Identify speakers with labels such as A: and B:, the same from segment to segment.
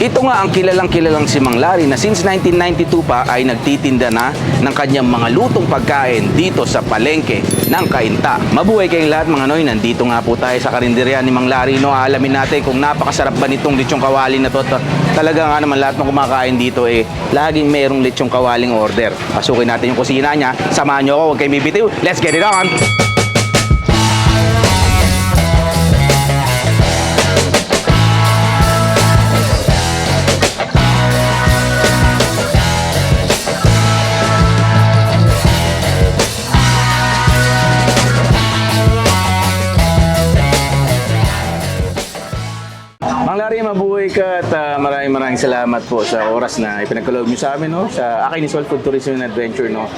A: Ito nga ang kilalang si Mang Larry na since 1992 pa ay nagtitinda na ng kanyang mga lutong pagkain dito sa palengke ng Cainta. Mabuhay kayong lahat mga Noy, nandito nga po tayo sa karinderya ni Mang Larry. No, alamin natin kung napakasarap ba nitong lechong kawali na to. Talaga nga naman lahat ng kumakain dito laging mayroong lechong kawaling order. Pasukin natin yung kusina niya. Samahan niyo ako, huwag kayong bibitiw. Let's get it on! Mang Larry, mabuhay ka at maraming salamat po sa oras na ipinagkaloob niyo sa amin, no? Sa Akin is All Food Tourism and Adventure, no?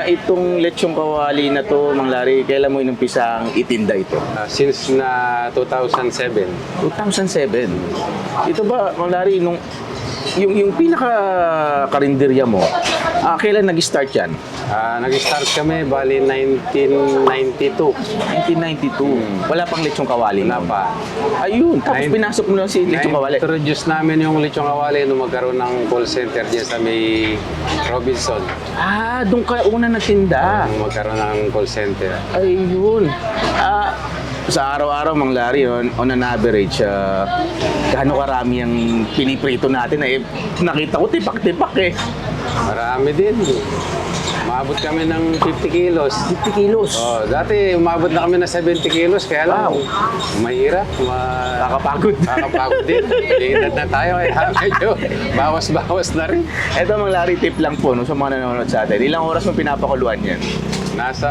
A: Itong lechong kawali na to, Mang Larry, kailan mo inumpisang itinda ito?
B: Since na 2007.
A: 2007. Ito ba, Mang Larry, yung pinaka-karinderya mo, kailan nag-start yan?
B: Nag-start kami, bali 1992.
A: 1992. Wala pang lechong kawali.
B: Wala pa.
A: Ayun, tapos pinasok mo lang si lechong kawali.
B: Na-introduce namin yung lechong kawali nung magkaroon ng call center dyan sa may Robinson.
A: Doon ka una nagtinda.
B: Nung magkaroon ng call center.
A: Ayun. Sa araw-araw, Mang Larry, on an average, gaano karami ang piniprito natin? Nakita ko, tipak-tipak eh.
B: Marami din. Umabot kami ng 50 kilos.
A: 50 kilos.
B: Dati umabot na kami na 70 kilos, kaya lang mahirap.
A: Kakapagod.
B: Kakapagod din. Edad na tayo, kaya medyo bawas-bawas na rin.
A: Eto, Mang Larry, tip lang po sa mga nanonood sa atin. Ilang oras mo pinapakuluan yan?
B: Nasa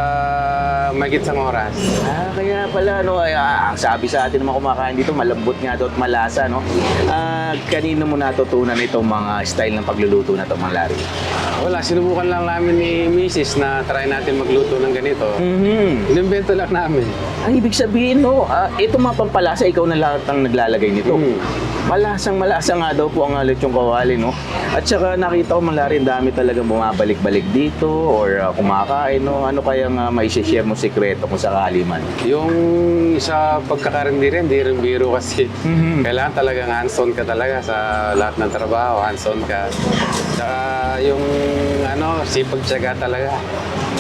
B: mahigit isang oras.
A: Kaya pala, ang sabi sa atin mga kumakain dito, malambot nga daw at malasa, no? Kanino mo natutunan itong mga style ng pagluluto na ito, Mang Larry?
B: Wala, sinubukan lang namin ni Mrs. na try natin magluto ng ganito. Inimbento lang namin.
A: Ay, ibig sabihin, ito mga pampalasa, ikaw na lahat ang naglalagay nito. Malasa nga daw po ang lechong kawali, no? At saka nakita ko, Mang Larry, ang dami talaga bumabalik-balik dito or kumakain, no? Ano kayang mai-share mo sikreto kung sakali man?
B: Yung sa pagkakarindi hindi rin biro kasi. Kailangan talagang hands-on ka talaga sa lahat ng trabaho, hands-on ka. Saka yung sipag-tiyaga talaga.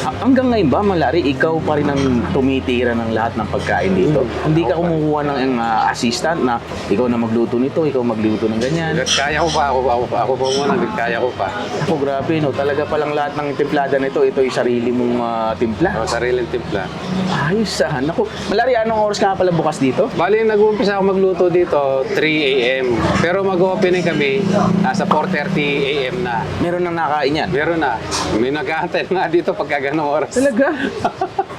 A: Hanggang ngayon ba, Mang Larry, ikaw pa rin ang tumitira ng lahat ng pagkain dito? Hindi ka kumukuha ng assistant na ikaw na magluto nito, ikaw magluto ng ganyan?
B: Kaya ko pa, ako pa muna, kaya ko pa.
A: Ako, grabe, no? Talaga palang lahat ng timplada nito, ito ay sarili mong timpla.
B: Sariling timpla.
A: Ayos, Naku, Mang Larry, anong oras ka pala bukas dito?
B: Bali, nag-uumpisa ako magluto dito, 3 a.m. Pero mag-opening kami, nasa 4:30 a.m. na.
A: Meron nang nakain yan?
B: Meron na. May nag-aantay nga dito pagka ganong oras.
A: Talaga?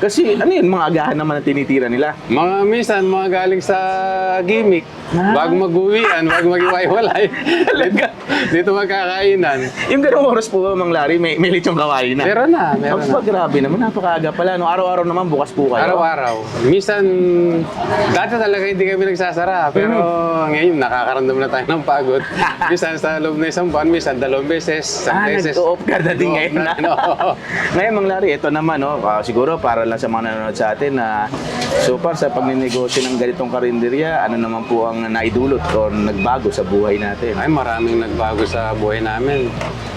A: Kasi ano yun, mga agahan naman na tinitira nila?
B: Minsan, mga galing sa gimmick. Bago mag-uwian, bago mag-iwalay. Dito magkakainan.
A: Yung ganong oras po, Mang Larry, may lechong kawali na?
B: Meron na.
A: Grabe naman, napakaaga pala. Araw-araw naman bukas po kayo?
B: Araw-araw. Minsan, dati talaga hindi kami nagsasara. Pero ngayon, nakakaramdam na tayo ng pagod. Minsan sa loob na isang buwan, minsan 2 beses, 1 beses.
A: Nag-o-off ka na din ngayon na. Ngayon, Mang Larry, ito naman, siguro para lang sa mga nanonood sa atin na so far sa pagninegosyo ng ganitong karinderya, ano naman po ang naidulot o nagbago sa buhay natin?
B: Ay, maraming nagbago sa buhay namin.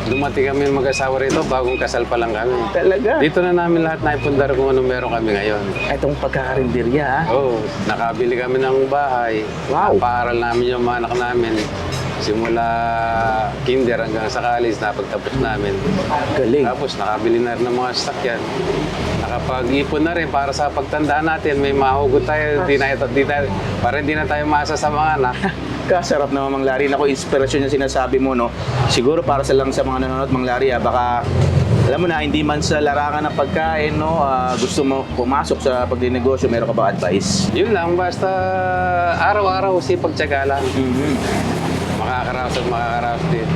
B: Dumating kami mag-asawa rito, bagong kasal pa lang kami.
A: Talaga?
B: Dito na namin lahat naipundar kung ano meron kami ngayon.
A: Itong pagkakarinderya,
B: Nakabili kami ng bahay.
A: Wow.
B: Napaaral namin yung mga anak namin. Simula kinder hanggang sa college, napagtapos namin.
A: Galing.
B: Tapos nakabili na rin ng mga sasakyan. Nakapag-ipon na rin para sa pagtandaan natin. May mahugot tayo. Para hindi na tayo maasa sa mga anak.
A: Kasarap naman, Mang Larry. Naku, inspirasyon yung sinasabi mo, no? Siguro para sa mga nanonood, Mang Larry, baka alam mo na, hindi man sa larangan ng pagkain, no? Gusto mo pumasok sa pagdinegosyo, meron ka ba advice?
B: Yun lang, basta araw-araw sipag-tiyaga lang. Makakaraos at makakaraos din.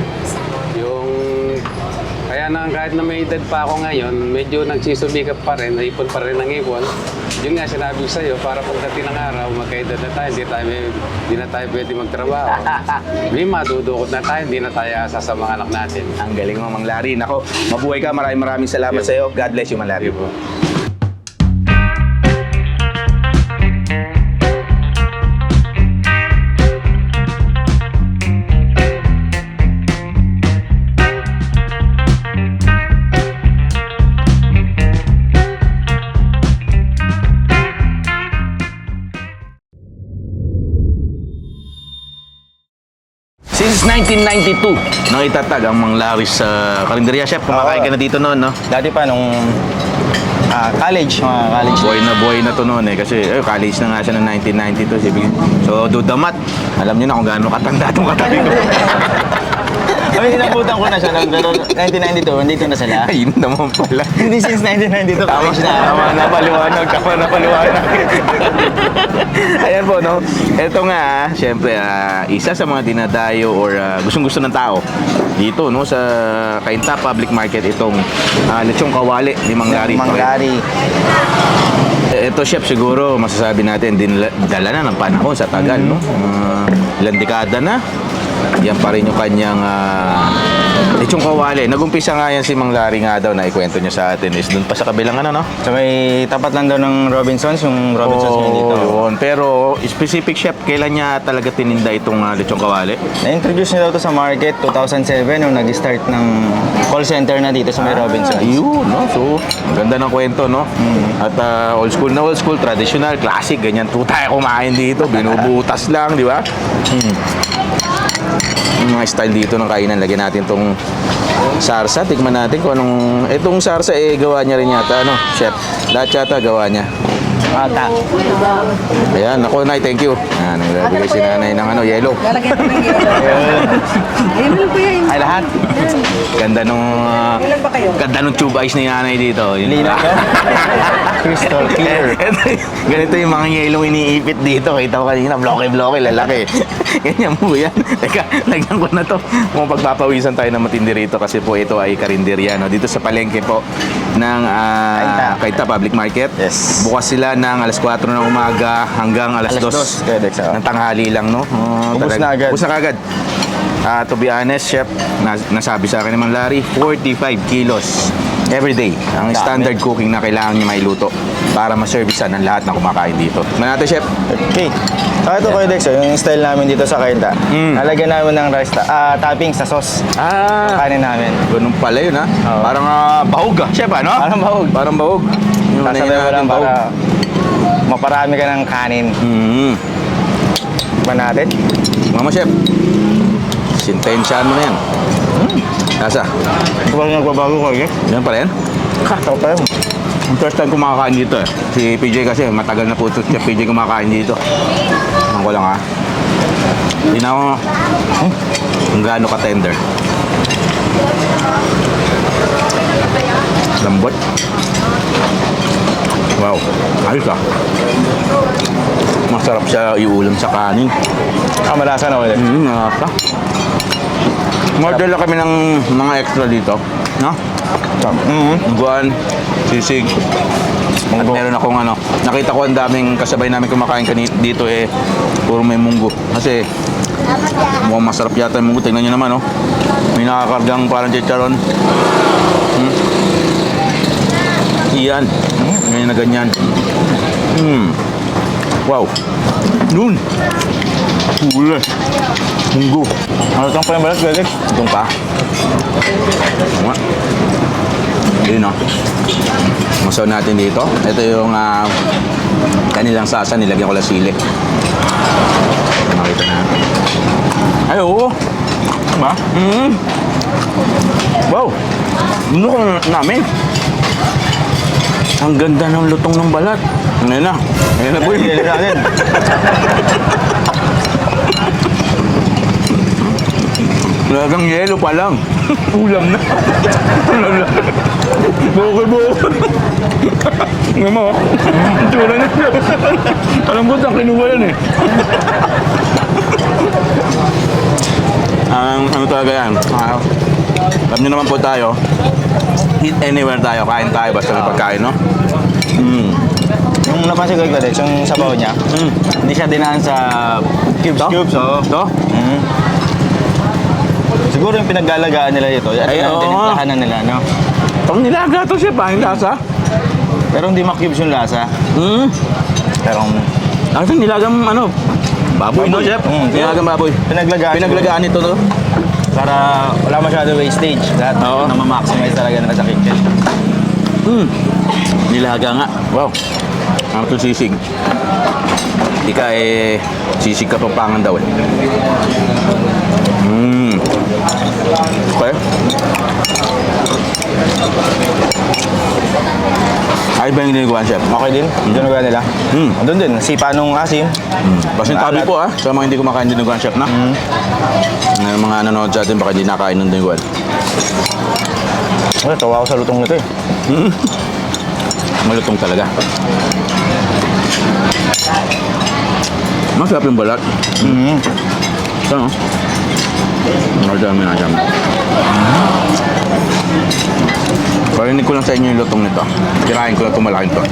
B: Kaya kahit na may edad pa ako ngayon, medyo nagsusumikap pa rin, naipon pa rin ng ipon. Yun nga sinabi ko sa'yo, para pagdating ng araw, magkaedad na tayo, hindi na tayo pwede magtrabaho. May madudukot na tayo, hindi na tayo asa sa mga anak natin.
A: Ang galing mo, Mang Larry. Nako, mabuhay ka. Maraming salamat sa iyo. God bless you, Mang Larry. Since 1992, nang itatag ang Mang Laris sa karinderya. Chef, kumakain ka na dito noon, no?
C: Dati pa nung college, mga college.
A: Buhay na to noon eh. Kasi college na nga siya noong 1992. So, dudamat. Alam niyo na kung gaano katanda itong katabi ko.
C: Kami inabutan ko na siya noong 1992, nandito na sila.
A: Ayun naman pala.
C: Hindi since 1992, college na.
A: Tama na paliwanag. Ayan po, no? Ito nga, syempre, isa sa mga dinadayo or gustong-gusto ng tao dito, no? Sa Cainta Public Market, itong lechong kawali ni Mang Larry.
C: Mang Larry.
A: Ito, chef, siguro masasabi natin, dala na ng panahon sa tagal, no? Ilang dekada na. Yan pa rin yung kanyang lechong kawali. Nagumpisa nga yan si Mang Larry nga daw na ikwento niya sa atin is doon pa sa kabilang ano, no?
C: So may tapat lang daw ng Robinsons, yung Robinsons yun dito.
A: Yun. Pero specific chef, kailan niya talaga tininda itong lechong kawali?
C: Na-introduce niya daw to sa market 2007 nung nag-start ng call center na dito sa may Robinsons.
A: Ayun, no? So, ang ganda ng kwento, no? At old school na old school, traditional, classic, ganyan po tayo kumain dito. Binubutas lang, di ba? Yung mga style dito ng kainan, lagyan natin tong sarsa. Tikman natin kung anong... Itong sarsa, gawa niya rin yata, ano, chef? Lahat yata gawa niya.
C: Ata.
A: Ayan, ako, Nay, thank you. Nagbibigay si Nanay ng yellow.
D: Lalagyan ko ng yelo. Ayun lang kuya.
C: Ay, lahat.
A: Ganda nung...
D: Ilan ba kayo?
A: Ganda nung tube ice ni Nanay dito. Yun
C: Linaw
A: ba?
C: yun. Crystal clear.
A: Ganito yung mga yellow iniipit dito. Kita ko kanina, bloke-bloke, lalaki. Ganyan po yan. Teka, lagyan ko na to. Kung pagpapawisan tayo na matindi rito kasi po ito ay karinderya, no? Dito sa palengke po ng Cainta Public Market.
C: Yes.
A: Bukas sila ng alas 4 ng umaga hanggang alas 2
C: Kaya Dex,
A: ng tanghali lang, no?
C: Ubus na agad.
A: Ubus na agad. To be honest, chef, nasabi sa akin naman Larry, 45 kilos every day ang
C: Dami.
A: standard cooking na kailangan niya mailuto para ma-servicean ng lahat na kumakain dito. Manate, chef.
C: Okay. Ito Kuya Dex, yung style namin dito sa Cainta. Nalagyan namin ng rice topping sa sauce. Kanin namin.
A: Ganun pala yun, ha?
C: Oo.
A: Parang bahog, chef, ano?
C: Parang bahog.
A: Parang bahog. Yung
C: Sasabay mo
A: natin
C: lang
A: bahog.
C: para maparami ka ng kanin. Ba natin?
A: Mama, chef. Sintensyahan mo na yan. Nasa?
C: Huwag nagbabago ko, okay?
A: Yan pala yan?
C: Ito pa yun.
A: Ang first time kumakain dito eh. Si PJ kasi matagal na po ito si PJ kumakain dito. Ang ko lang ha. Hindi na ako kung gaano ka-tender. Lambot. Wow. Ayos ah. Masarap siya iulam sa kanin.
C: Malasa na ulit.
A: Nasa. Model kami ng mga extra dito. No? Guan, sisig. At meron akong nakita ko ang daming kasabay namin kumakain dito puro may munggo. Kasi mukhang masarap yata yung munggo. Tingnan nyo naman, oh. May nakakargang parang chicharon. Iyan. Ganyan na ganyan. Wow. Nun. Huli. Munggo.
C: Ano itong pa yung balat, Kuya Dex?
A: Itong pa. Oo nga. Yun, no? Masaw natin dito. Ito yung kanilang sasa. Nilagyan ko lang sili. Makita na. Ay, oo.
C: Diba?
A: Wow. Ano ko namin? Ang ganda ng lutong ng balat. Ano na? Ayan na po yun.
C: Hindi natin.
A: Lagang yelo pa lang. Ulam na. Ulam na. Bukol-bukol. Ngayon mo, itsura na siya. Alam mo saan kinuha yan eh. Ano talaga yan? Alam nyo naman po tayo, eat anywhere tayo, kain tayo, basta may pagkain, no?
C: Yung napansin ko, Kuya Dex, yung sabaw niya, hindi siya dinaan sa cubes, oo.
A: Ito?
C: Siguro yung pinaglalagaan nila ito, yan
A: Ay,
C: yung
A: oo.
C: tinimplahan na nila, no?
A: Pag nilaga to siya, pahing lasa.
C: Pero hindi ma-cubes yung lasa. Pero
A: Lasa nilagang baboy, no,
C: Baboy.
A: chef?
C: Mm.
A: Nilagang baboy. Pinaglagaan ito, no?
C: para wala masyado wastage. Lahat
A: Oo.
C: na ma-maximize talaga nila sa kitchen.
A: Nilaga nga. Wow. Ang ito sisig. Di ka sisig ka papangan daw eh. yung ginagawa, chef?
C: Okay din, yung dinuguan nila. Andun din, sipa nung asim.
A: Pasintabi po sa mga hindi kumakain ng dinuguan, chef, na? Ng mga nanonood sa atin, baka hindi nakain ng dinuguan.
C: Ay, tawa ako sa lutong nito eh.
A: Malutong talaga. Masarap yung balat. Ano? Madami na dyan. Parinig ko lang sa inyo yung lutong nito. Kirain ko lang itong malaking to.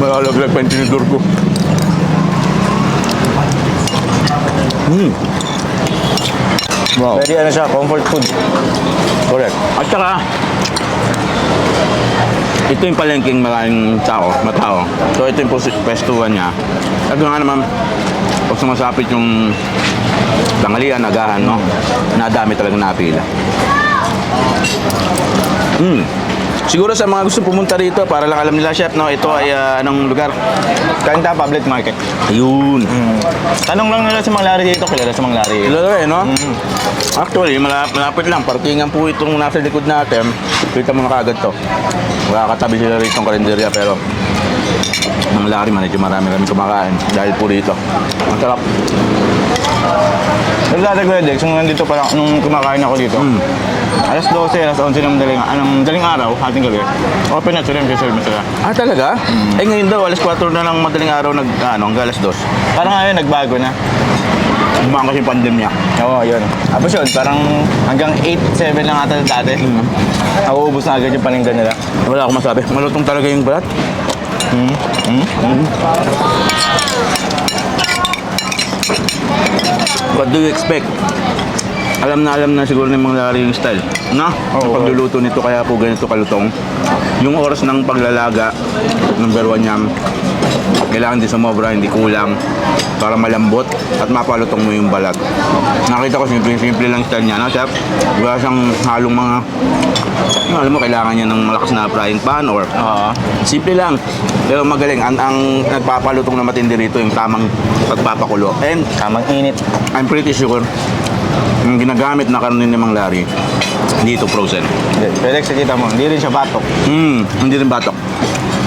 A: Malalaglag pa yung tinidor ko. Wow.
C: Pwede ano siya, comfort food.
A: Correct. At saka, ito yung palengking maraming matao. So ito yung pwestuhan niya. At nga naman, pag sumasapit yung tanghalian, agahan, no? Nadami talagang napila. Siguro sa mga gusto pumunta rito, para lang alam nila, chef, no? Ito ay anong lugar?
C: Kainta Public Market.
A: Ayun.
C: Tanong lang nila si Mang Larry dito, kilala si Mang Larry.
A: Kilala eh, no? Actually, malapit lang. Parkingan po itong nasa likod natin. Kita mo na kaagad to. Makakatabi sila rito ng karinderya, pero Mang Larry, medyo marami kumakain dahil po rito. Ang sarap.
C: Nagdadagdag ko na Dex, nandito pa lang, nung kumakain ako dito. Alas 12, alas 11 ng madaling araw, ating gabi. Open na sila, reserve na sila.
A: Ah, talaga? Eh ngayon daw, alas 4 na ng madaling araw, hanggang alas 2.
C: Parang ngayon, nagbago na.
A: Bumaan kasi yung pandemya.
C: Oo, yun. Tapos yun, parang hanggang 8, 7 lang ata dati. Nauubos na agad yung paninda nila.
A: Wala akong masabi. Malutong talaga yung balat. What do you expect? Alam na siguro ng mga Larry yung style. No? Sa pagluluto nito, kaya po ganito kalutong. Yung oras ng paglalaga, number 1 niya, kailangan di sumobra, hindi kulang, para malambot at mapalutong mo yung balat. Nakita ko, simple lang style niya, no, chef? Wala siyang halong mga, alam mo, kailangan niya ng malakas na frying pan or simple lang. Pero magaling. Ang nagpapalutong na matindi rito, yung tamang pagpapakulo. And
C: Tamang init.
A: I'm pretty sure yung ginagamit na karne ni Mang Larry, hindi ito frozen.
C: Pwede kita mo, hindi rin siya batok.
A: Hindi rin batok.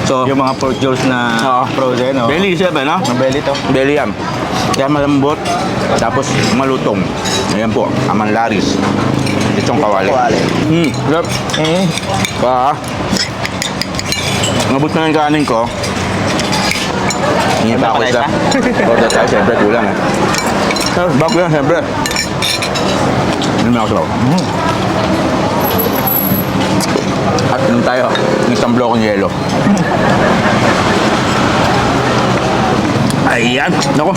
A: So,
C: Yung mga pork jaws na frozen, no?
A: belly chef, no?
C: Ang belly to.
A: Belly yan. Kaya malambot, tapos malutong. Ayan po, Mang Larry's. Itong kawali. Yep. Ngabot na yung kanin ko. Hindi pa ako isa. Order tayo, siyempre, kulang eh. Sir, bago yan, siyempre. Hindi na ako sabaw. At inom tayo, ng isang blokong yelo. Ayan, naku.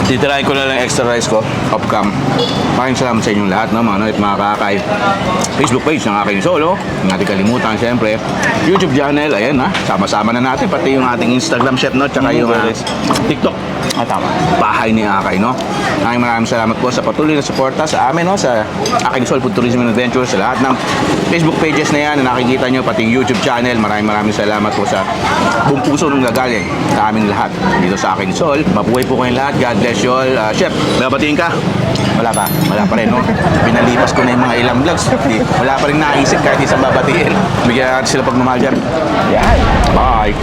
A: Titirahin ko na lang extra rice ko, off-cam. Maraming salamat sa inyong lahat, no, mga kakay. Facebook page ng aking solo. Hindi natin kalimutan, siyempre. YouTube channel, ayan ha. Sama-sama na natin, pati yung ating Instagram chef, no, tsaka yung TikTok.
C: Tama.
A: Bahay ni Akay, no? Maraming salamat po sa patuloy na suporta sa amin, no? Sa Aking Sol Food Tourism and Adventure, sa lahat ng Facebook pages na yan na nakikita nyo, pati yung YouTube channel. Maraming salamat po sa buong puso ng gagaling sa amin lahat dito sa Aking Sol. Mabuhay po kayong lahat. God bless you all. Chef, nabatiin ka?
C: Wala pa.
A: Wala pa rin, no? Pinalipas ko na yung mga ilang vlogs. Wala pa rin naisip kahit isang babatiin. Bigyan natin sila pagmamahal dyan.
C: Yan.
A: Bye!